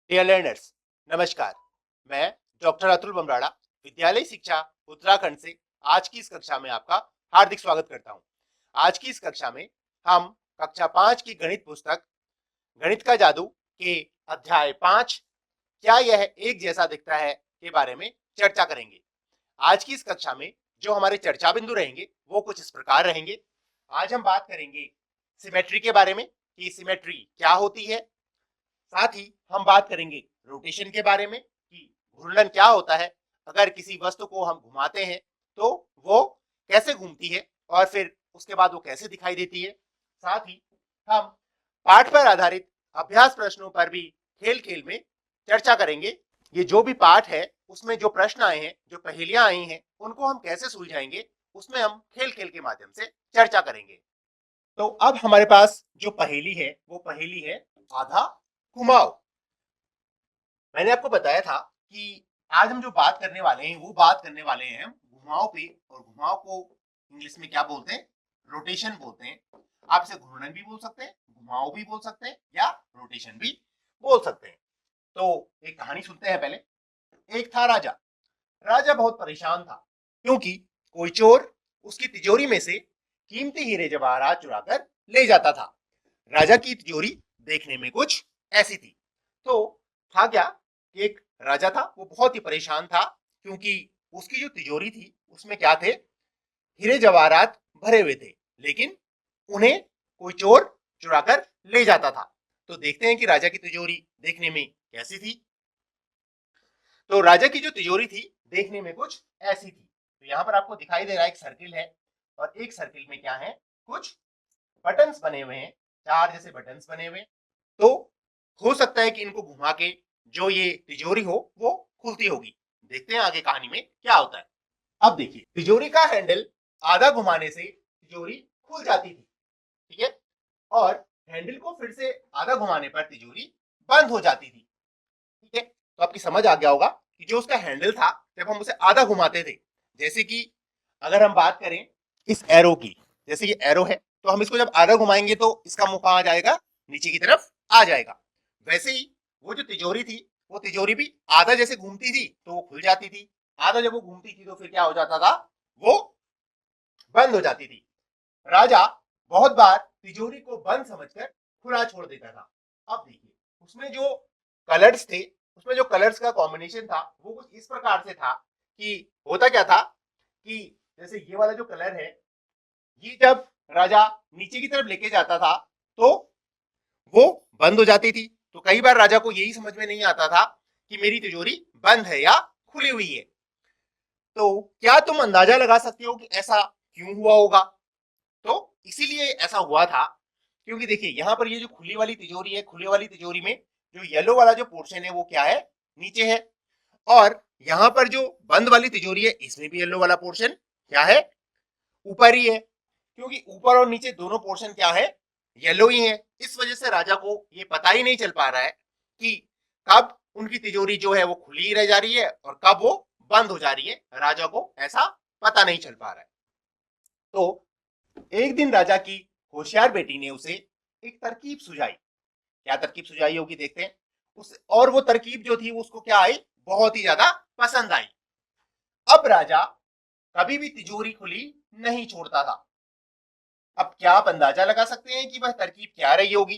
Dear learners, नमस्कार। मैं doctor Atul बमराड़ा, विद्यालय शिक्षा उत्तराखंड से आज की इस कक्षा में आपका हार्दिक स्वागत करता हूं। आज की इस कक्षा में हम कक्षा 5 की गणित पुस्तक गणित का जादू के अध्याय 5 क्या यह एक जैसा दिखता है के बारे में चर्चा करेंगे। आज की इस कक्षा में जो हमारे चर्चा बिंदु रहेंगे वो कुछ इस प्रकार रहेंगे। आज हम बात करेंगे सिमेट्री के बारे में कि सिमेट्री क्या होती है। साथ ही हम बात करेंगे रोटेशन के बारे में कि घूर्णन क्या होता है, अगर किसी वस्तु को हम घुमाते हैं तो वो कैसे घूमती है और फिर उसके बाद वो कैसे दिखाई देती है। साथ ही हम पाठ पर आधारित अभ्यास प्रश्नों पर भी खेल खेल में चर्चा करेंगे। ये जो भी पाठ है उसमें जो प्रश्न आए हैं, जो पहेलियां आई हैं, उनको हम कैसे सुलझाएंगे उसमें हम खेल खेल के माध्यम से चर्चा करेंगे। तो अब हमारे पास जो पहेली है वो पहेली है आधा घुमाओ। मैंने आपको बताया था कि आज हम जो बात करने वाले हैं वो बात करने वाले हैं घुमाव पे, और घुमाव को इंग्लिश में क्या बोलते हैं? रोटेशन बोलते हैं। आप इसे घूर्णन भी बोल सकते हैं, घुमाव भी बोल सकते हैं या रोटेशन भी बोल सकते हैं। तो एक कहानी सुनते हैं पहले। एक था राजा। राजा बहुत परेशान था क्योंकि कोई चोर उसकी तिजोरी में से कीमती हीरे जवाहरात चुराकर ले जाता था। राजा की तिजोरी देखने में कुछ ऐसी थी। तो था क्या कि एक राजा था, वो बहुत ही परेशान था क्योंकि उसकी जो तिजोरी थी उसमें क्या थे? हीरे जवाहरात भरे हुए थे, लेकिन उन्हें कोई चोर चुराकर ले जाता था। तो देखते हैं कि राजा की तिजोरी देखने में कैसी थी। तो राजा की जो तिजोरी थी देखने में कुछ ऐसी थी। तो यहाँ पर आपको दिखाई दे रहा है एक सर्किल है, और एक सर्किल में क्या है? कुछ बटन्स बने हुए हैं, चार जैसे बटन्स बने हुए हैं। तो हो सकता है कि इनको घुमा के जो ये तिजोरी हो वो खुलती होगी। देखते हैं आगे कहानी में क्या होता है। अब देखिए, तिजोरी का हैंडल आधा घुमाने से तिजोरी खुल जाती थी, ठीक है, और हैंडल को फिर से आधा घुमाने पर तिजोरी बंद हो जाती थी, ठीक है। तो आपकी समझ आ गया होगा कि जो उसका हैंडल था जब हम उसे आधा घुमाते थे, जैसे कि अगर हम बात करें इस एरो की, जैसे ये एरो है, तो हम इसको जब आधा घुमाएंगे तो इसका मुंह कहां जाएगा? नीचे की तरफ आ जाएगा। वैसे ही वो जो तिजोरी थी, वो तिजोरी भी आधा जैसे घूमती थी तो वो खुल जाती थी, आधा जब वो घूमती थी तो फिर क्या हो जाता था? वो बंद हो जाती थी। राजा बहुत बार तिजोरी को बंद समझकर खुला छोड़ देता था। अब देखिए, उसमें जो कलर्स थे, उसमें जो कलर्स का कॉम्बिनेशन था वो कुछ इस प्रकार से था कि होता क्या था कि जैसे ये वाला जो कलर है, ये जब राजा नीचे की तरफ लेके जाता था तो वो बंद हो जाती थी। तो कई बार राजा को यही समझ में नहीं आता था कि मेरी तिजोरी बंद है या खुली हुई है। तो क्या तुम अंदाजा लगा सकते हो कि ऐसा क्यों हुआ होगा? तो इसीलिए ऐसा हुआ था क्योंकि देखिए, यहाँ पर ये जो खुली वाली तिजोरी है, खुली वाली तिजोरी में जो येलो वाला जो पोर्शन है वो क्या है? नीचे है। और यहाँ पर जो बंद वाली तिजोरी है इसमें भी येलो वाला पोर्शन क्या है? ऊपर ही है। क्योंकि ऊपर और नीचे दोनों पोर्शन क्या है? येलो ही है। इस वजह से राजा को ये पता ही नहीं चल पा रहा है कि कब उनकी तिजोरी जो है वो खुली रह जा रही है और कब वो बंद हो जा रही है। राजा को ऐसा पता नहीं चल पा रहा है। तो एक दिन राजा की होशियार बेटी ने उसे एक तरकीब सुझाई। क्या तरकीब सुझाई होगी, देखते हैं। उस और वो तरकीब जो थी उसको क्या आई? बहुत ही ज्यादा पसंद आई। अब राजा कभी भी तिजोरी खुली नहीं छोड़ता था। अब क्या आप अंदाजा लगा सकते हैं कि वह तरकीब क्या रही होगी?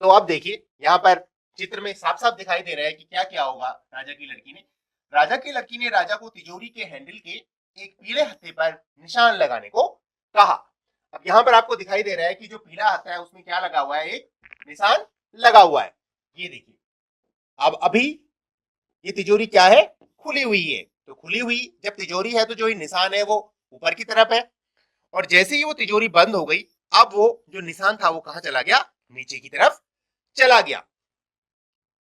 तो अब देखिए, यहाँ पर चित्र में साफ साफ दिखाई दे रहा है कि क्या क्या होगा। राजा की लड़की ने राजा को तिजोरी के हैंडल के एक पीले हत्थे पर निशान लगाने को कहा। अब यहाँ पर आपको दिखाई दे रहा है कि जो पीला हत्था है उसमें क्या लगा हुआ है? एक निशान लगा हुआ है। ये देखिए, अब अभी ये तिजोरी क्या है? खुली हुई है। तो खुली हुई जब तिजोरी है तो जो ये निशान है वो ऊपर की तरफ है, और जैसे ही वो तिजोरी बंद हो गई, अब वो जो निशान था वो कहां चला गया? नीचे की तरफ चला गया।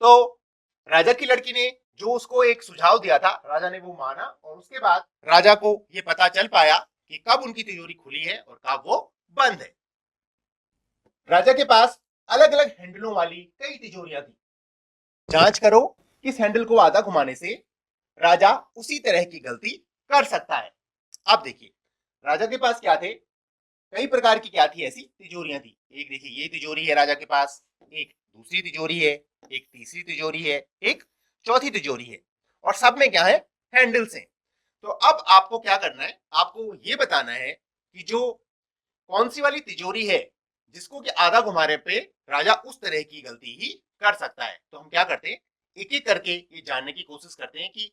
तो राजा की लड़की ने जो उसको एक सुझाव दिया था, राजा ने वो माना, और उसके बाद राजा को ये पता चल पाया कि कब उनकी तिजोरी खुली है और कब वो बंद है। राजा के पास अलग अलग हैंडलों वाली कई तिजोरियां थी। जांच करो, किस हैंडल को आधा घुमाने से राजा उसी तरह की गलती कर सकता है। अब देखिए, राजा के पास क्या थे? कई प्रकार की क्या थी, ऐसी तिजोरियां थी। एक देखिए ये तिजोरी है राजा के पास, एक दूसरी तिजोरी है, एक तीसरी तिजोरी है, एक चौथी तिजोरी है, और सब में क्या है, हैंडल्स हैं। तो अब आपको क्या करना है, आपको ये बताना है कि जो कौन सी वाली तिजोरी है जिसको कि आधा घुमाने पे राजा उस तरह की गलती ही कर सकता है। तो हम क्या करते हैं, एक एक करके ये जानने की कोशिश करते हैं कि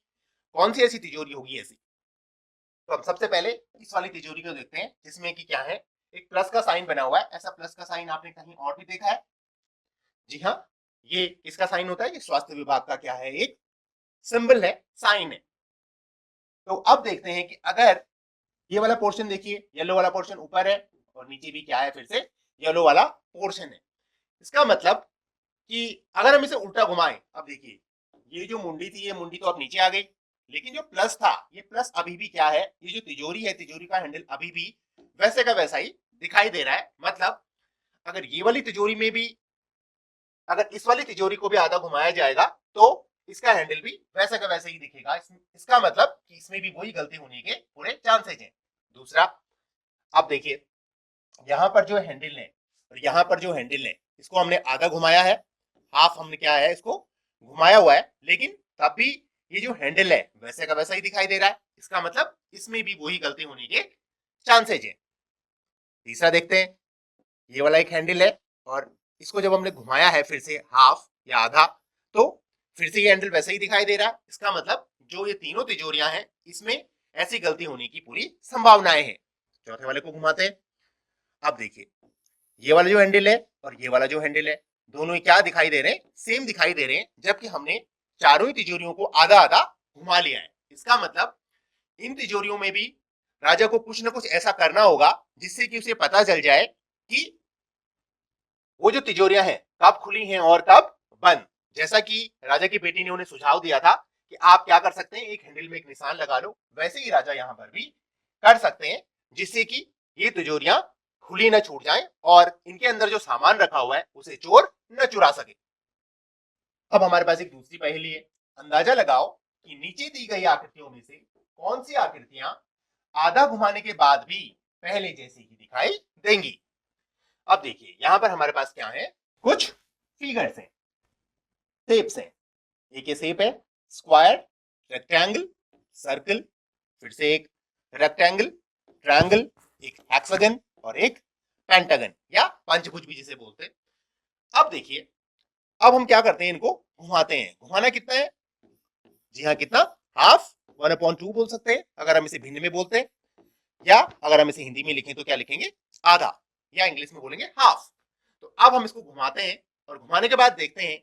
कौन सी ऐसी तिजोरी होगी ऐसी। तो हम सबसे पहले इस वाली तिजोरी को देखते हैं जिसमें कि क्या है, एक प्लस का साइन बना हुआ है। ऐसा प्लस का साइन आपने कहीं और भी देखा है? जी हाँ, ये किसका साइन होता है, ये स्वास्थ्य विभाग का क्या है, एक सिंबल है, साइन है। तो अब देखते हैं कि अगर ये वाला पोर्शन देखिए, येलो वाला पोर्शन ऊपर है और नीचे भी क्या है, फिर से येलो वाला पोर्शन है। इसका मतलब कि अगर हम इसे उल्टा घुमाएं, अब देखिए ये जो मुंडी थी, ये मुंडी तो अब नीचे आ गई, लेकिन जो प्लस था, ये प्लस अभी भी क्या है, ये जो तिजोरी है, तिजोरी का हैंडल अभी भी वैसे का वैसा ही दिखाई दे रहा है। मतलब अगर ये वाली तिजोरी में भी, अगर इस वाली तिजोरी को भी आधा घुमाया जाएगा तो इसका हैंडल भी वैसा का वैसा ही दिखेगा। इसका मतलब कि इसमें भी वही गलती होने के पूरे चांसेस हैं। दूसरा, अब देखिए यहाँ पर जो हैंडल है और यहाँ पर जो हैंडल है, इसको हमने आधा घुमाया है, हाफ हमने क्या है, इसको घुमाया हुआ है, लेकिन तब भी ये जो हैंडल है वैसे का वैसा ही दिखाई दे रहा है। इसका मतलब इसमें भी वही गलती होने के चांसेज है। तीसरा देखते हैं, ये वाला एक हैंडल है और इसको जब हमने घुमाया है फिर से हाफ या आधा, तो फिर से ये हैंडल वैसे ही दिखाई दे रहा है। इसका मतलब जो ये तीनों तिजोरियां हैं इसमें ऐसी गलती होने की पूरी संभावनाएं हैं। चौथे वाले को घुमाते हैं। अब देखिए ये वाला जो हैंडल है और ये वाला जो हैंडल है, दोनों ही क्या दिखाई दे रहे हैं, सेम दिखाई दे रहे हैं, जबकि हमने चारों ही तिजोरियों को आधा आधा घुमा लिया है। इसका मतलब इन तिजोरियों में भी राजा को कुछ ना कुछ ऐसा करना होगा जिससे कि उसे पता चल जाए कि वो जो तिजोरियां हैं कब खुली हैं और कब बंद। जैसा कि राजा की बेटी ने उन्हें सुझाव दिया था कि आप क्या कर सकते हैं, एक हैंडल में एक निशान लगा लो, वैसे ही राजा यहां पर भी कर सकते हैं, जिससे कि ये तिजोरियां खुली न छूट जाएं और इनके अंदर जो सामान रखा हुआ है उसे चोर न चुरा सके। अब हमारे पास एक दूसरी पहेली है। अंदाजा लगाओ कि नीचे दी गई आकृतियों में से कौन सी आकृतियां आधा घुमाने के बाद भी पहले जैसी ही दिखाई देंगी। अब देखिए यहां पर हमारे पास क्या है, कुछ फिगर्स हैं, शेप्स हैं। एक ये शेप है स्क्वायर, रेक्टेंगल, सर्कल, फिर से एक रेक्टेंगल, ट्रायंगल, एक हेक्सागन और एक पेंटागन या पंचभुज भी जिसे बोलते हैं। अब देखिए, अब हम क्या करते हैं, इनको घुमाते हैं। घुमाना कितना है, जी हाँ कितना, हाफ, 1/2 बोल सकते हैं अगर हम इसे भिन्न में बोलते हैं, या अगर हम इसे हिंदी में लिखें तो क्या लिखेंगे, आधा, या इंग्लिश में बोलेंगे हाफ। तो अब हम इसको घुमाते हैं और घुमाने के बाद देखते हैं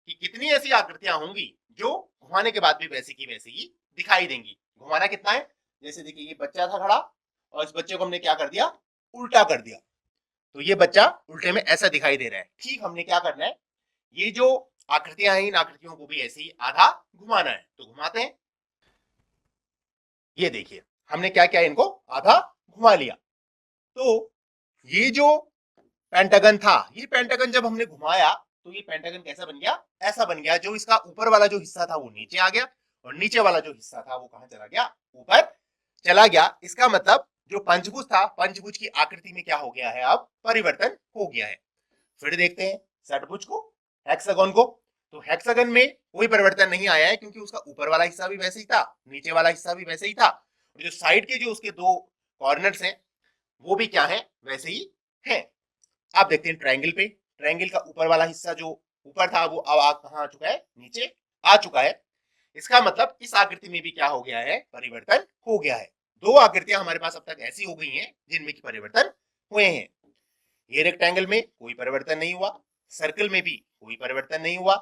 कि कितनी ऐसी आकृतियां होंगी जो घुमाने के बाद भी वैसी की वैसी ही दिखाई देंगी। घुमाना कितना है, जैसे देखिए ये बच्चा था खड़ा और इस बच्चे को हमने क्या कर दिया, उल्टा कर दिया, तो ये बच्चा उल्टे में ऐसा दिखाई दे रहा है। ठीक हमने क्या करना है, ये जो आकृतियां हैं इन आकृतियों को भी ऐसे ही आधा घुमाना है। तो घुमाते हैं, ये देखिए हमने क्या किया, इनको आधा घुमा लिया। तो ये जो पेंटागन था, ये पेंटागन जब हमने घुमाया तो ये पेंटागन कैसा बन गया, ऐसा बन गया, जो इसका ऊपर वाला जो हिस्सा था वो नीचे आ गया और नीचे वाला जो हिस्सा था वो कहां चला गया, ऊपर चला गया। इसका मतलब जो पंचभुज था, पंचभुज की आकृति में क्या हो गया है, अब परिवर्तन हो गया है। फिर देखते हैं षटभुज को, हेक्सागन को। तो हेक्सागन में कोई परिवर्तन नहीं आया है क्योंकि उसका ऊपर वाला हिस्सा भी वैसे ही था, नीचे वाला हिस्सा भी वैसे ही था, और जो साइड के जो उसके दो कॉर्नर्स हैं वो भी क्या है, वैसे ही है। आप देखते हैं ट्रायंगल पे, ट्रायंगल का ऊपर वाला हिस्सा जो ऊपर था वो अब कहां आ चुका है, नीचे आ चुका है। इसका मतलब इस आकृति में भी क्या हो गया है, परिवर्तन हो गया है। दो आकृतियां हमारे पास अब तक ऐसी हो गई हैं जिनमें की परिवर्तन हुए हैं। ये रेक्टेंगल में कोई परिवर्तन नहीं हुआ, सर्कल में भी कोई परिवर्तन नहीं हुआ,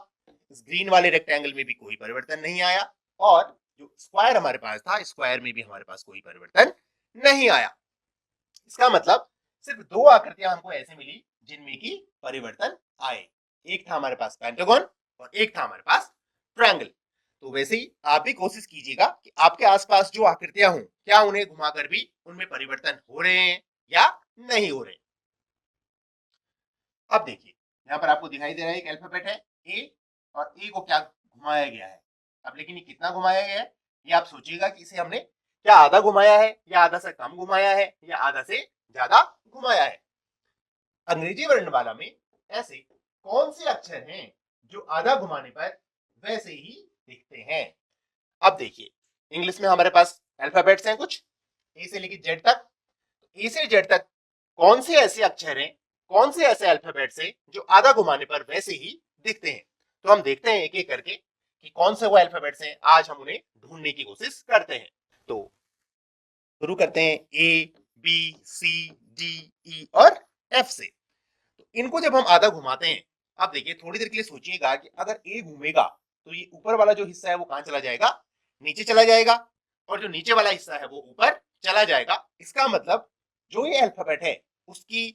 इस ग्रीन वाले रेक्टेंगल में भी कोई परिवर्तन नहीं आया, और जो स्क्वायर हमारे पास था, स्क्वायर में भी हमारे पास कोई परिवर्तन नहीं आया। इसका मतलब सिर्फ दो आकृतियां हमको ऐसे मिली जिनमें की परिवर्तन आए। एक था हमारे पास पेंटागन और एक था हमारे पास ट्रायंगल। तो वैसे ही आप भी कोशिश कीजिएगा कि आपके आसपास जो आकृतियां हों, क्या उन्हें घुमाकर भी उनमें परिवर्तन हो रहे हैं या नहीं हो रहे। अब देखिए यहाँ पर आपको दिखाई दे रहा है एक अल्फाबेट है ए, और ए को क्या घुमाया गया है। अब लेकिन ये कितना घुमाया गया है, ये आप सोचिएगा कि इसे हमने क्या आधा घुमाया है या आधा से कम घुमाया है या आधा से ज्यादा घुमाया है। अंग्रेजी वर्णमाला में ऐसे कौन से अक्षर हैं जो आधा घुमाने पर वैसे ही दिखते हैं? अब देखिए, इंग्लिश में हमारे पास अल्फाबेट्स हैं कुछ, ए से लेकर जेड तक। ए से जेड तक कौन से ऐसे अक्षर हैं, कौन से ऐसे अल्फाबेट्स हैं जो आधा घुमाने पर वैसे ही दिखते हैं? तो हम देखते हैं एक एक करके कि कौन से वो अल्फाबेट्स हैं। आज हम उन्हें ढूंढने की कोशिश करते हैं। तो शुरू करते हैं ए, बी, सी, डी, ई और एफ से। तो इनको जब हम आधा घुमाते हैं, आप देखिए थोड़ी देर के लिए सोचिएगा कि अगर ए घूमेगा तो ये ऊपर वाला जो हिस्सा है वो कहां चला जाएगा? नीचे चला जाएगा। और जो नीचे वाला हिस्सा है वो ऊपर चला जाएगा। इसका मतलब जो ये अल्फाबेट है उसकी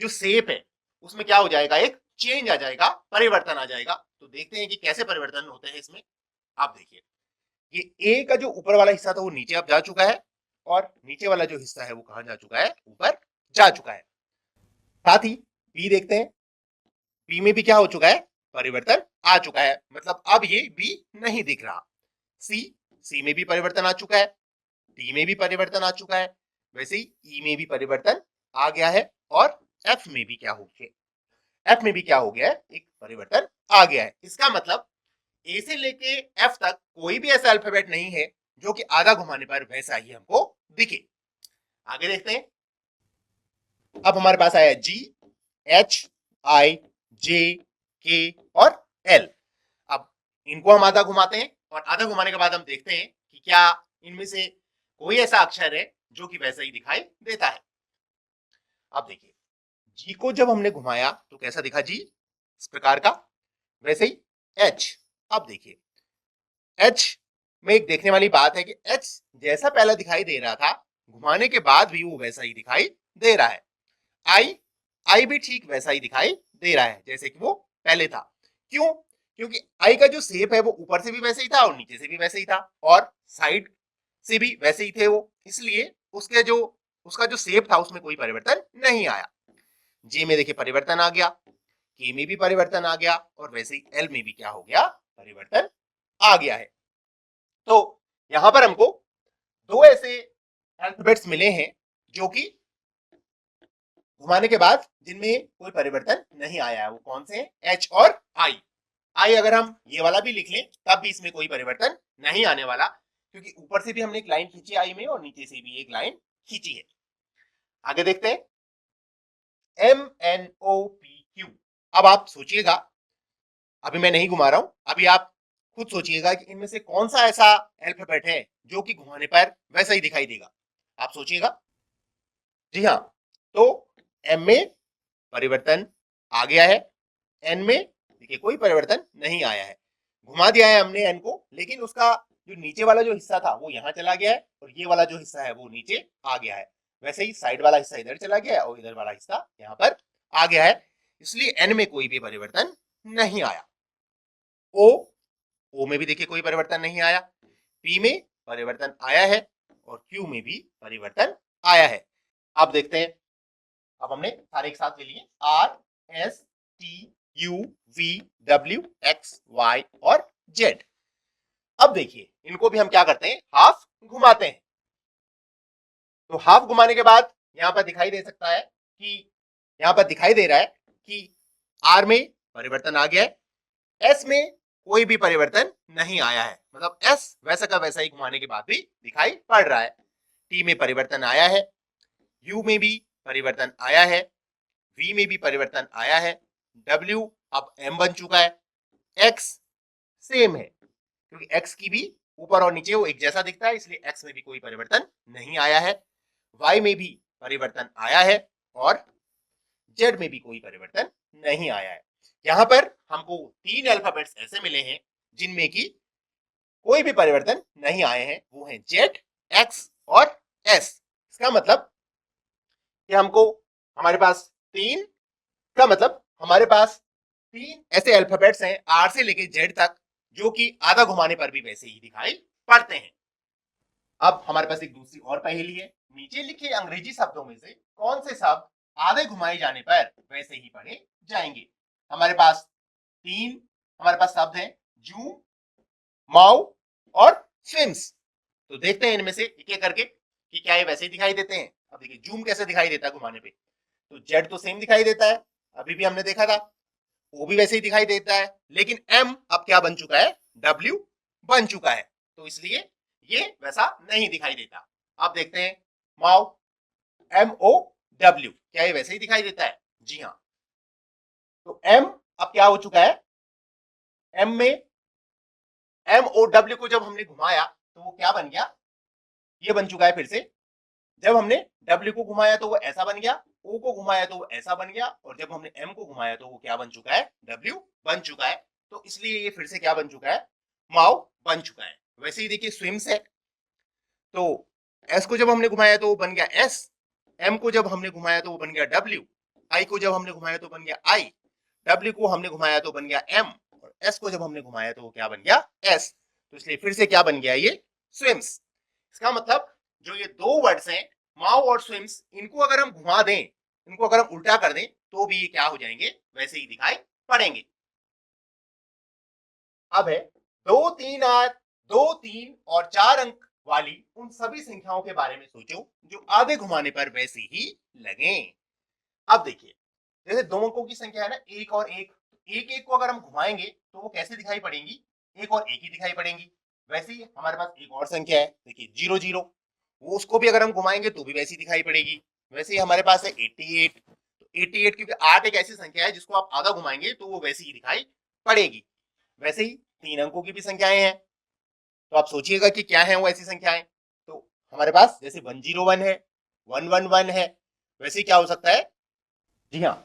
जो शेप है उसमें क्या हो जाएगा? एक चेंज आ जाएगा, परिवर्तन आ जाएगा। तो देखते हैं कि कैसे परिवर्तन होते हैं इसमें। आप देखिए, ये ए का जो ऊपर वाला हिस्सा था वो नीचे अब जा चुका है, और नीचे वाला जो हिस्सा है वो कहां जा चुका है? ऊपर जा चुका है। साथ ही बी देखते हैं, बी में भी क्या हो चुका है? परिवर्तन आ चुका है। मतलब अब ये बी नहीं दिख रहा। सी, सी में भी परिवर्तन आ चुका है। डी में भी परिवर्तन आ चुका है। वैसे ही ई में भी परिवर्तन आ गया है। और एफ में भी क्या हो गया? एफ में भी क्या हो गया है? एक परिवर्तन आ गया है। इसका मतलब ए से लेके एफ तक कोई भी ऐसा अल्फाबेट नहीं है जो कि आधा घुमाने पर वैसा ही हमको दिखे। आगे देखते हैं। अब हमारे पास आया जी, एच, आई, जे, के और एल। अब इनको हम आधा घुमाते हैं, और आधा घुमाने के बाद हम देखते हैं कि क्या इनमें से कोई ऐसा अक्षर है जो कि वैसा ही दिखाई देता है। अब देखिए, जी को जब हमने घुमाया तो कैसा दिखा जी? इस प्रकार का। वैसे ही एच। अब देखिए, एच में एक देखने वाली बात है कि एच जैसा पहले दिखाई दे रहा था, घुमाने के बाद भी वो वैसा ही दिखाई दे रहा है। आई, आई भी ठीक वैसा ही दिखाई दे रहा है जैसे कि वो पहले था। क्यों? क्योंकि आई का जो शेप है वो ऊपर से भी वैसे ही था और नीचे से भी वैसे ही था, और साइड से भी वैसे ही थे वो। इसलिए उसका जो शेप था उसमें कोई परिवर्तन नहीं आया। जे में देखिए परिवर्तन आ गया, के में भी परिवर्तन आ गया, और वैसे ही एल में भी क्या हो गया? परिवर्तन आ गया है। तो यहां पर हमको दो ऐसे अल्फाबेट्स मिले हैं जो कि घुमाने के बाद जिनमें कोई परिवर्तन नहीं आया है। वो कौन से हैं? एच और आई। आई अगर हम ये वाला भी लिख लें तब भी इसमें कोई परिवर्तन नहीं आने वाला, क्योंकि ऊपर से भी हमने एक लाइन खींची आई में और नीचे से भी एक लाइन खींची है। आगे देखते हैं, M N O P Q. अब आप सोचिएगा, अभी मैं नहीं घुमा रहा हूं, अभी आप खुद सोचिएगा कि इनमें से कौन सा ऐसा अल्फाबेट है जो कि घुमाने पर वैसा ही दिखाई देगा। आप सोचिएगा। जी हाँ, तो एम में परिवर्तन आ गया है, एन में देखिए कोई परिवर्तन नहीं आया है। घुमा दिया है हमने एन को, लेकिन उसका जो नीचे वाला जो हिस्सा था वो यहाँ चला गया है, और ये वाला जो हिस्सा है वो नीचे आ गया है। वैसे ही साइड वाला हिस्सा इधर चला गया है और इधर वाला हिस्सा यहाँ पर आ गया है। इसलिए एन में कोई भी परिवर्तन नहीं आया। ओ, ओ में भी देखिए कोई परिवर्तन नहीं आया। पी में परिवर्तन आया है, और क्यू में भी परिवर्तन आया है। अब देखते हैं, अब हमने सारे एक साथ ले लिए, R, S, T, U, V, W, X, Y और जेड। अब देखिए, इनको भी हम क्या करते हैं? हाफ घुमाते हैं। तो हाफ घुमाने के बाद यहां पर दिखाई दे सकता है कि यहां पर दिखाई दे रहा है कि आर में परिवर्तन आ गया है, एस में कोई भी परिवर्तन नहीं आया है। मतलब एस वैसा का वैसा ही घुमाने के बाद भी दिखाई पड़ रहा है। टी में परिवर्तन आया है, यू में भी परिवर्तन आया है, वी में भी परिवर्तन आया है, डब्ल्यू अब एम बन चुका है, एक्स सेम है क्योंकि एक्स की भी ऊपर और नीचे वो एक जैसा दिखता है, इसलिए एक्स में भी कोई परिवर्तन नहीं आया है। वाई में भी परिवर्तन आया है, और जेड में भी कोई परिवर्तन नहीं आया है। यहां पर हमको तीन अल्फाबेट्स ऐसे मिले हैं जिनमें की कोई भी परिवर्तन नहीं आए हैं। वो है जेड, एक्स और एस। इसका मतलब कि हमको हमारे पास तीन का मतलब हमारे पास तीन ऐसे अल्फाबेट्स हैं आर से लेके जेड तक जो कि आधा घुमाने पर भी वैसे ही दिखाई पड़ते हैं। अब हमारे पास एक दूसरी और पहेली है। नीचे लिखे अंग्रेजी शब्दों में से कौन से शब्द आधे घुमाए जाने पर वैसे ही पढ़े जाएंगे? हमारे पास तीन हमारे पास शब्द हैं, जू, माउ और स्विम्स। तो देखते हैं इनमें से एक एक करके कि क्या ये वैसे ही दिखाई देते हैं। अब देखिए जूम कैसे दिखाई देता है घुमाने पे, तो जेड तो सेम दिखाई देता है, अभी भी हमने देखा था, ओ भी वैसे ही दिखाई देता है, लेकिन एम अब क्या बन चुका है, डब्ल्यू बन चुका है, तो इसलिए ये वैसा नहीं दिखाई देता। अब देखते हैं माओ, एम ओ डब्ल्यू, क्या ये वैसे ही दिखाई देता है? जी हाँ। तो एम अब क्या हो चुका है, एम में एम ओ डब्ल्यू को जब हमने घुमाया तो वो क्या बन गया, ये बन चुका है फिर से। जब हमने डब्ल्यू को घुमाया तो वो ऐसा बन गया, ओ को घुमाया तो वो ऐसा बन गया, और जब हमने एम को घुमाया तो वो क्या बन चुका है, डब्ल्यू बन चुका है। तो इसलिए ये फिर से क्या बन चुका है, माओ बन चुका है। वैसे ही देखिए स्विम्स है, तो एस को जब हमने घुमाया तो वो बन गया एस, एम को जब हमने घुमाया तो वो बन गया डब्ल्यू, आई को जब हमने घुमाया तो बन गया आई, डब्ल्यू को हमने घुमाया तो बन गया एम, और एस को जब हमने घुमाया तो वो क्या बन गया, एस। तो इसलिए फिर से क्या बन गया, ये स्विम्स। इसका मतलब जो ये दो वर्ड्स हैं माओ और स्विम्स, इनको अगर हम घुमा दें, इनको अगर हम उल्टा कर दें तो भी ये क्या हो जाएंगे, वैसे ही दिखाई पड़ेंगे। अब है 2, 3 और 4 अंक वाली उन सभी संख्याओं के बारे में सोचो जो आधे घुमाने पर वैसे ही लगे। अब देखिए जैसे 2 अंकों की संख्या है ना, 1 और 1, एक एक को अगर हम घुमाएंगे तो वो कैसे दिखाई पड़ेंगी, 1 और 1 ही दिखाई पड़ेंगी। वैसे ही हमारे पास एक और संख्या है, देखिए 0, 0, वो उसको भी अगर हम घुमाएंगे तो भी वैसी दिखाई पड़ेगी। वैसे ही हमारे पास है 88, तो 88 क्योंकि 8 एक ऐसी संख्या है जिसको आप आधा घुमाएंगे तो वो वैसी ही दिखाई पड़ेगी। वैसे ही 3 अंकों की भी संख्याएं हैं, तो आप सोचिएगा कि क्या है वो ऐसी संख्याएं। तो हमारे पास जैसे 101 है, 111 है, वैसे ही क्या हो सकता है, जी हाँ,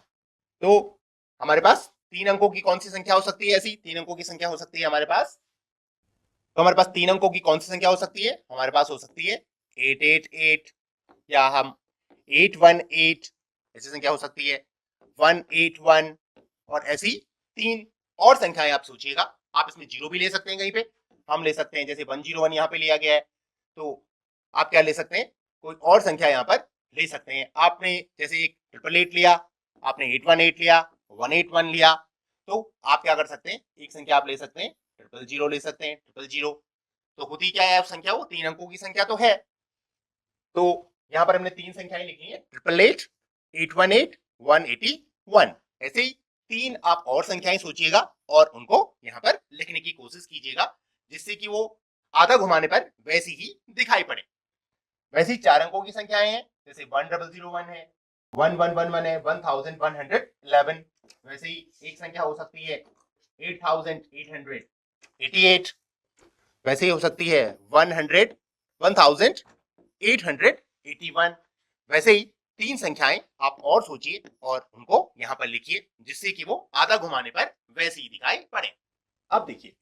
तो हमारे पास 3 अंकों की कौन सी संख्या हो सकती है, ऐसी 3 अंकों की संख्या हो सकती है हमारे पास। तो हमारे पास 3 अंकों की कौन सी संख्या हो सकती है, हमारे पास हो सकती है 888, या हम 818, ऐसी संख्या हो सकती है 181, और ऐसी 3 और संख्याएं आप सोचिएगा। आप इसमें जीरो भी ले सकते हैं, कहीं पे हम ले सकते हैं, जैसे 101 यहाँ पे लिया गया है, तो आप क्या ले सकते हैं, कोई और संख्या यहाँ पर ले सकते हैं। आपने जैसे एक 888 लिया, आपने 818 लिया, 181 लिया, तो आप क्या कर सकते हैं, एक संख्या आप ले सकते हैं 000 ले सकते हैं, 000, तो होती क्या है संख्या, वो 3 अंकों की संख्या तो है। तो यहाँ पर हमने 3 संख्याएं लिखी है, 888, 818, 181। ऐसे ही 3 आप और संख्याएं सोचिएगा और उनको यहाँ पर लिखने की कोशिश कीजिएगा, जिससे कि वो आधा घुमाने पर वैसी ही दिखाई पड़े। वैसे ही 4 अंकों की संख्याएं हैं, जैसे 1001 है, 1111 है, 1111। वैसे ही एक संख्या हो सकती है 8888, वैसे ही हो सकती है 1881। वैसे ही 3 संख्याएं आप और सोचिए और उनको यहां पर लिखिए, जिससे कि वो आधा घुमाने पर वैसे ही दिखाई पड़े। अब देखिए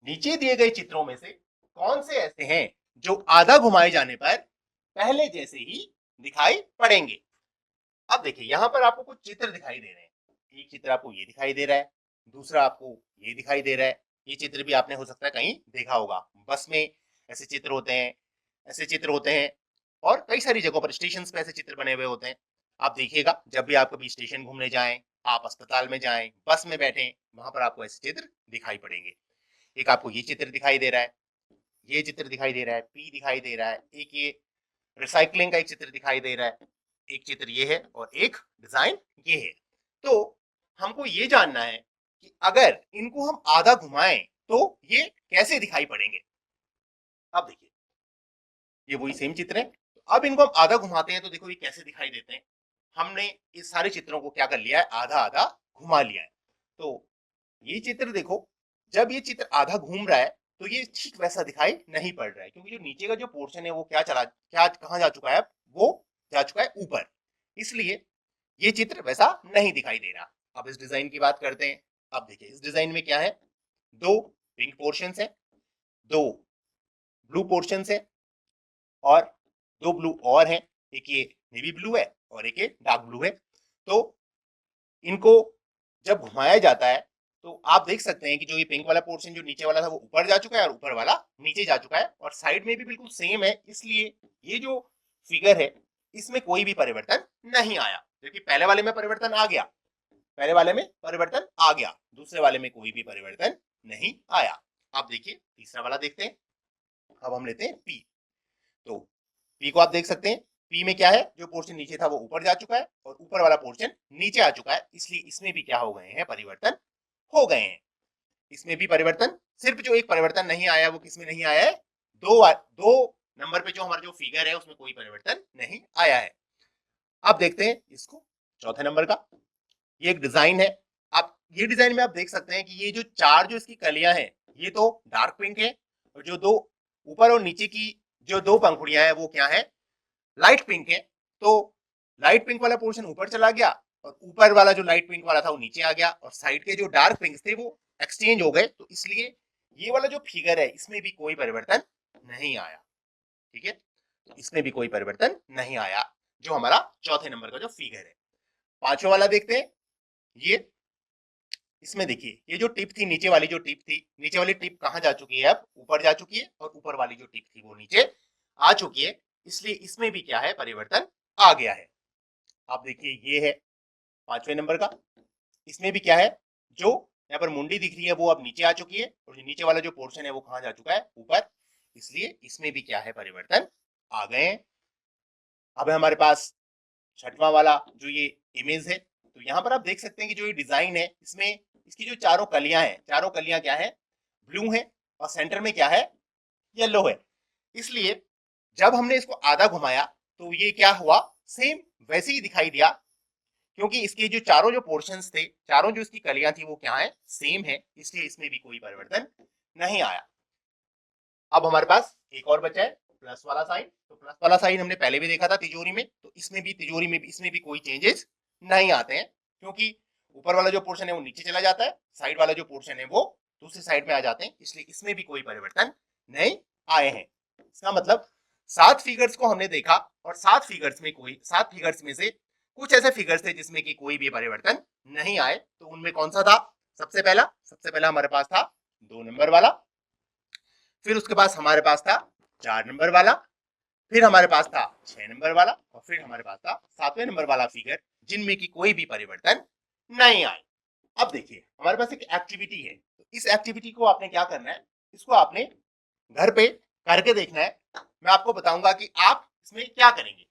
नीचे दिए गए चित्रों में से कौन से ऐसे हैं जो आधा घुमाए जाने पर पहले जैसे ही दिखाई पड़ेंगे। अब देखिए यहां पर आपको कुछ चित्र दिखाई दे रहे हैं, एक चित्र आपको ये दिखाई दे रहा है, दूसरा आपको ये दिखाई दे रहा है। ये चित्र भी आपने हो सकता है कहीं देखा होगा, बस में ऐसे चित्र होते हैं, ऐसे चित्र होते हैं, और कई सारी जगहों पर स्टेशन पे ऐसे चित्र बने हुए होते हैं। आप देखिएगा जब भी आप कभी स्टेशन घूमने जाएं, आप अस्पताल में जाएं, बस में बैठे, वहां पर आपको ऐसे चित्र दिखाई पड़ेंगे। एक आपको ये चित्र दिखाई दे रहा है, ये चित्र दिखाई दे रहा है, पी दिखाई दे रहा है, एक ये रिसाइकलिंग का एक चित्र दिखाई दे रहा है, एक चित्र ये है, और एक डिजाइन ये है। तो हमको ये जानना है कि अगर इनको हम आधा घुमाएं तो ये कैसे दिखाई पड़ेंगे। अब देखिए ये वही सेम चित्र है, तो अब इनको हम आधा घुमाते हैं तो देखो ये कैसे दिखाई देते हैं। हमने इस सारे चित्रों को क्या कर लिया है, आधा आधा घुमा लिया है। तो ये चित्र देखो, जब ये चित्र आधा घूम रहा है तो ये ठीक वैसा दिखाई नहीं पड़ रहा है, क्योंकि जो नीचे का जो पोर्शन है वो क्या कहाँ जा चुका है, वो जा चुका है ऊपर, इसलिए ये चित्र वैसा नहीं दिखाई दे रहा। अब इस डिजाइन की बात करते हैं। अब देखिए इस डिजाइन में क्या है, 2 पिंक पोर्शन है, 2 ब्लू पोर्शन है, और 2 ब्लू और हैं, एक ये नेवी ब्लू है और एक ये डार्क ब्लू है। तो इनको जब घुमाया जाता है तो आप देख सकते हैं कि जो ये पिंक वाला पोर्शन जो नीचे वाला था वो ऊपर जा चुका है और ऊपर वाला नीचे जा चुका है, और साइड में भी बिल्कुल सेम है, इसलिए ये जो फिगर है इसमें कोई भी परिवर्तन नहीं आया। क्योंकि पहले वाले में परिवर्तन आ गया, पहले वाले में परिवर्तन आ गया, दूसरे वाले में कोई भी परिवर्तन नहीं आया। अब देखिए तीसरा वाला देखते हैं। अब हम लेते हैं पी, तो पी को आप देख सकते हैं पी में क्या है, जो पोर्शन नीचे था वो ऊपर जा चुका है और ऊपर वाला पोर्शन नीचे आ चुका है, इसलिए इसमें भी क्या हो गए हैं, परिवर्तन हो गए हैं। इसमें भी परिवर्तन, सिर्फ जो एक परिवर्तन नहीं आया वो किसमें नहीं आया है, दो नंबर पे जो हमारा जो फिगर है उसमें कोई परिवर्तन नहीं आया है। अब देखते हैं इसको, चौथे नंबर का। ये एक डिजाइन है। आप ये डिजाइन में आप देख सकते हैं कि ये जो चार जो इसकी कलियां हैं ये तो डार्क पिंक है, और जो दो ऊपर और नीचे की जो दो पंखुड़ियां हैं वो क्या है, लाइट पिंक है। तो लाइट पिंक वाला पोर्शन ऊपर चला गया और ऊपर वाला जो लाइट पिंक वाला था वो नीचे आ गया, और साइड के जो डार्क पिंक थे वो एक्सचेंज हो गए। तो इसलिए ये वाला जो फिगर है इसमें भी कोई परिवर्तन नहीं आया। ठीक है, तो इसमें भी कोई परिवर्तन नहीं आया, जो हमारा चौथे नंबर का जो फिगर है। पांचवा वाला देखते हैं। ये इसमें देखिए, ये जो टिप थी, नीचे वाली जो टिप थी, नीचे वाली टिप कहां जा चुकी है, अब ऊपर जा चुकी है, और ऊपर वाली जो टिप थी वो नीचे आ चुकी है, इसलिए इसमें भी क्या है, परिवर्तन आ गया है। आप देखिए ये है पांचवें नंबर का। इसमें भी क्या है, जो यहाँ पर मुंडी दिख रही है वो अब नीचे आ चुकी है, और जो नीचे वाला जो पोर्शन है वो कहां जा चुका है, ऊपर, इसलिए इसमें भी क्या है, परिवर्तन आ गए हैं। अब है हमारे पास छठवां वाला जो ये इमेज है। तो यहाँ पर आप देख सकते हैं कि जो ये डिजाइन है इसमें इसकी जो चारों कलियां हैं, चारों कलियां क्या है, ब्लू है, और सेंटर में क्या है, येलो है। इसलिए जब हमने इसको आधा घुमाया तो ये क्या हुआ, सेम वैसे ही दिखाई दिया, क्योंकि इसके जो चारों जो पोर्शंस थे, चारों जो इसकी कलियां थी वो क्या है, सेम है, इसलिए इसमें भी कोई परिवर्तन नहीं आया। अब हमारे पास एक और बचा है प्लस वाला साइन। तो प्लस वाला साइन हमने पहले भी देखा था तिजोरी में, तो इसमें भी तिजोरी में इसमें भी कोई चेंजेस नहीं आते हैं, क्योंकि ऊपर वाला जो पोर्शन है वो नीचे चला जाता है, साइड वाला जो पोर्शन है वो दूसरी साइड में आ जाते हैं, इसलिए इसमें भी कोई परिवर्तन नहीं आए हैं। इसका मतलब 7 फिगर्स को हमने देखा, और 7 फिगर्स में से कुछ ऐसे फिगर्स थे जिसमें कि कोई भी परिवर्तन नहीं आए। तो उनमें कौन सा था, सबसे पहला हमारे पास था 2 नंबर वाला, फिर उसके पास हमारे पास था 4 नंबर वाला, फिर हमारे पास था 6 नंबर वाला, और फिर हमारे पास था 7वें नंबर वाला फिगर, जिनमें की कोई भी परिवर्तन नहीं आए। अब देखिए हमारे पास एक एक्टिविटी है। तो इस एक्टिविटी को आपने क्या करना है, इसको आपने घर पे करके देखना है। मैं आपको बताऊंगा कि आप इसमें क्या करेंगे।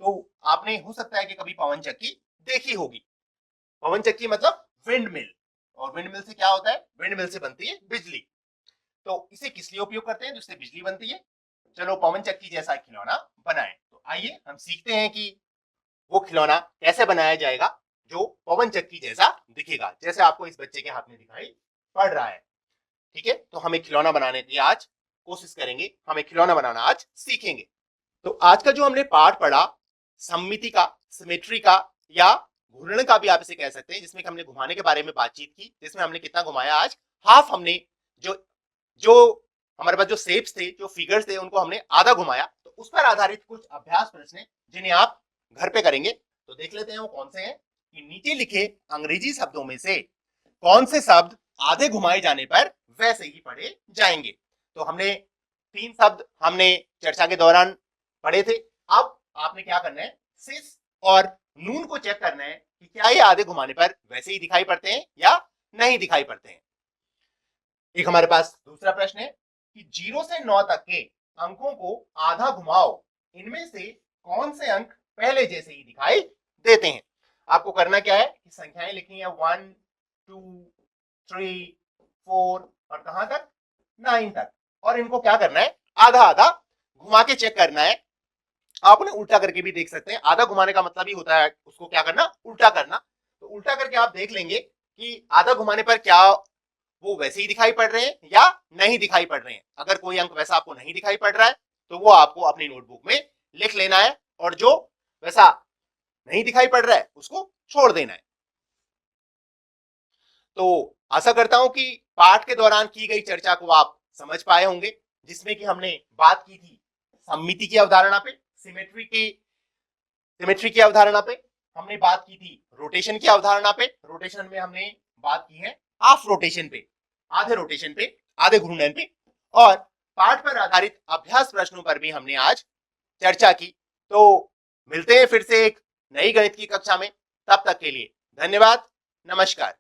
तो आपने हो सकता है कि कभी पवन चक्की देखी होगी। पवन चक्की मतलब विंड मिल, और विंड मिल से क्या होता है, विंड मिल से बनती है बिजली। तो इसे किस लिए उपयोग करते हैं, जिससे बिजली बनती है। चलो पवन चक्की जैसा खिलौना बनाएं। तो आइए हम सीखते हैं कि वो खिलौना कैसे बनाया जाएगा जो पवन चक्की जैसा दिखेगा, जैसे आपको इस बच्चे के हाथ में दिखाई पड़ रहा है। ठीक है, तो हमें खिलौना बनाने की आज कोशिश करेंगे, हमें खिलौना बनाना आज सीखेंगे। तो आज का जो हमने पाठ पढ़ा, सममिति का, सिमेट्री का, या घूर्णन का भी आप इसे कह सकते हैं, जिसमें हमने घुमाने के बारे में बातचीत की, जिसमें हमने कितना घुमाया, आज हाफ हमने जो जो हमारे पास जो शेप्स थे, जो फिगर्स थे, उनको हमने आधा घुमाया। तो उस पर आधारित कुछ अभ्यास प्रश्न जिन्हें आप घर पे करेंगे। तो देख लेते हैं वो कौन से हैं, कि नीचे लिखे अंग्रेजी शब्दों में से कौन से शब्द आधे घुमाए जाने पर वैसे ही पढ़े जाएंगे। तो हमने 3 शब्द हमने चर्चा के दौरान पढ़े थे। अब आपने क्या करना है, सिस और नून को चेक करना है कि क्या ये आधे घुमाने पर वैसे ही दिखाई पड़ते हैं या नहीं दिखाई पड़ते हैं। एक हमारे पास दूसरा प्रश्न है कि 0 से 9 तक के अंकों को आधा घुमाओ, इनमें से कौन से अंक पहले जैसे ही दिखाई देते हैं। आपको करना क्या है कि संख्याएं लिखनी है 1 2 3 4 और कहां तक, 9 तक, और इनको क्या करना है, आधा आधा घुमा के चेक करना है। आप उन्हें उल्टा करके भी देख सकते हैं। आधा घुमाने का मतलब ही होता है उसको क्या करना, उल्टा करना। तो उल्टा करके आप देख लेंगे कि आधा घुमाने पर क्या वो वैसे ही दिखाई पड़ रहे हैं या नहीं दिखाई पड़ रहे हैं। अगर कोई अंक वैसा आपको नहीं दिखाई पड़ रहा है तो वो आपको अपनी नोटबुक में लिख लेना है, और जो वैसा नहीं दिखाई पड़ रहा है उसको छोड़ देना है। तो आशा करता हूं कि पाठ के दौरान की गई चर्चा को आप समझ पाए होंगे, जिसमें कि हमने बात की थी सममिति की अवधारणा पे, सिमेट्री की अवधारणा पे, हमने बात की थी रोटेशन की अवधारणा पे, रोटेशन में हमने बात की है हाफ रोटेशन पे, आधे रोटेशन पे, आधे घूर्णन पे, और पाठ पर आधारित अभ्यास प्रश्नों पर भी हमने आज चर्चा की। तो मिलते हैं फिर से एक नई गणित की कक्षा में, तब तक के लिए धन्यवाद, नमस्कार।